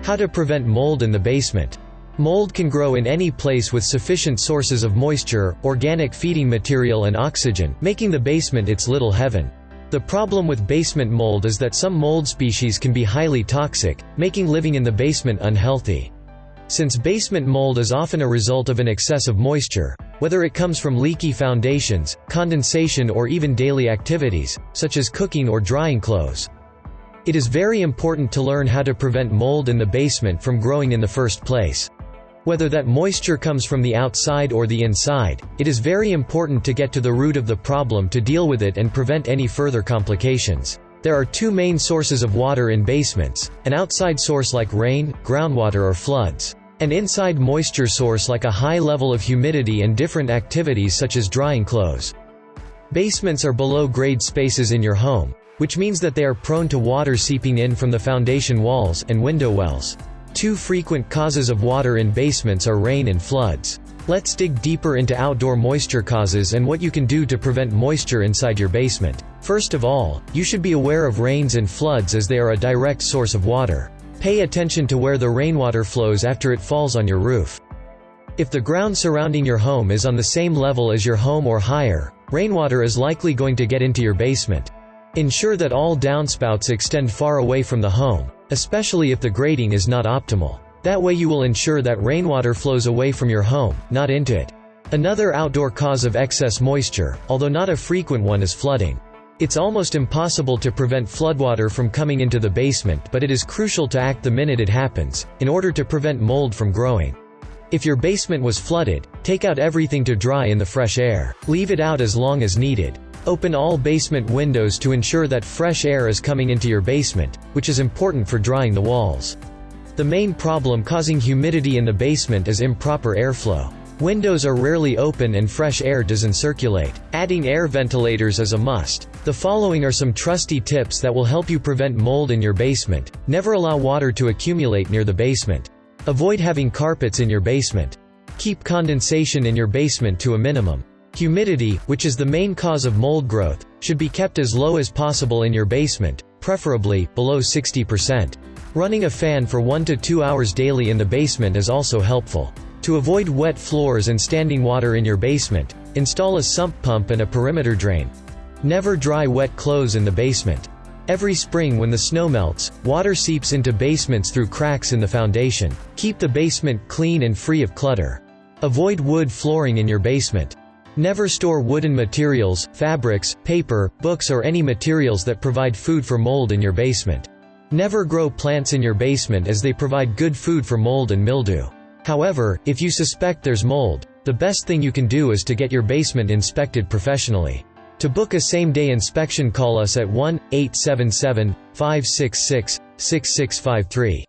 How to prevent mold in the basement. Mold can grow in any place with sufficient sources of moisture, organic feeding material and oxygen, making the basement its little heaven. The problem with basement mold is that some mold species can be highly toxic, making living in the basement unhealthy. Since basement mold is often a result of an excess of moisture, whether it comes from leaky foundations, condensation or even daily activities, such as cooking or drying clothes, it is very important to learn how to prevent mold in the basement from growing in the first place. Whether that moisture comes from the outside or the inside, it is very important to get to the root of the problem to deal with it and prevent any further complications. There are two main sources of water in basements: an outside source like rain, groundwater or floods, an inside moisture source like a high level of humidity and different activities such as drying clothes. Basements are below-grade spaces in your home, which means that they are prone to water seeping in from the foundation walls and window wells. Two frequent causes of water in basements are rain and floods. Let's dig deeper into outdoor moisture causes and what you can do to prevent moisture inside your basement. First of all, you should be aware of rains and floods as they are a direct source of water. Pay attention to where the rainwater flows after it falls on your roof. If the ground surrounding your home is on the same level as your home or higher, rainwater is likely going to get into your basement. Ensure that all downspouts extend far away from the home, especially if the grading is not optimal. That way you will ensure that rainwater flows away from your home, not into it. Another outdoor cause of excess moisture, although not a frequent one, is flooding. It's almost impossible to prevent floodwater from coming into the basement, but it is crucial to act the minute it happens, in order to prevent mold from growing. If your basement was flooded, take out everything to dry in the fresh air. Leave it out as long as needed. Open all basement windows to ensure that fresh air is coming into your basement, which is important for drying the walls. The main problem causing humidity in the basement is improper airflow. Windows are rarely open and fresh air doesn't circulate. Adding air ventilators is a must. The following are some trusty tips that will help you prevent mold in your basement. Never allow water to accumulate near the basement. Avoid having carpets in your basement. Keep condensation in your basement to a minimum. Humidity, which is the main cause of mold growth, should be kept as low as possible in your basement, preferably below 60%. Running a fan for 1 to 2 hours daily in the basement is also helpful. To avoid wet floors and standing water in your basement, install a sump pump and a perimeter drain. Never dry wet clothes in the basement. Every spring when the snow melts, water seeps into basements through cracks in the foundation. Keep the basement clean and free of clutter. Avoid wood flooring in your basement. Never store wooden materials, fabrics, paper, books or any materials that provide food for mold in your basement. Never grow plants in your basement as they provide good food for mold and mildew. However, if you suspect there's mold, the best thing you can do is to get your basement inspected professionally. To book a same-day inspection, call us at 1-877-566-6653.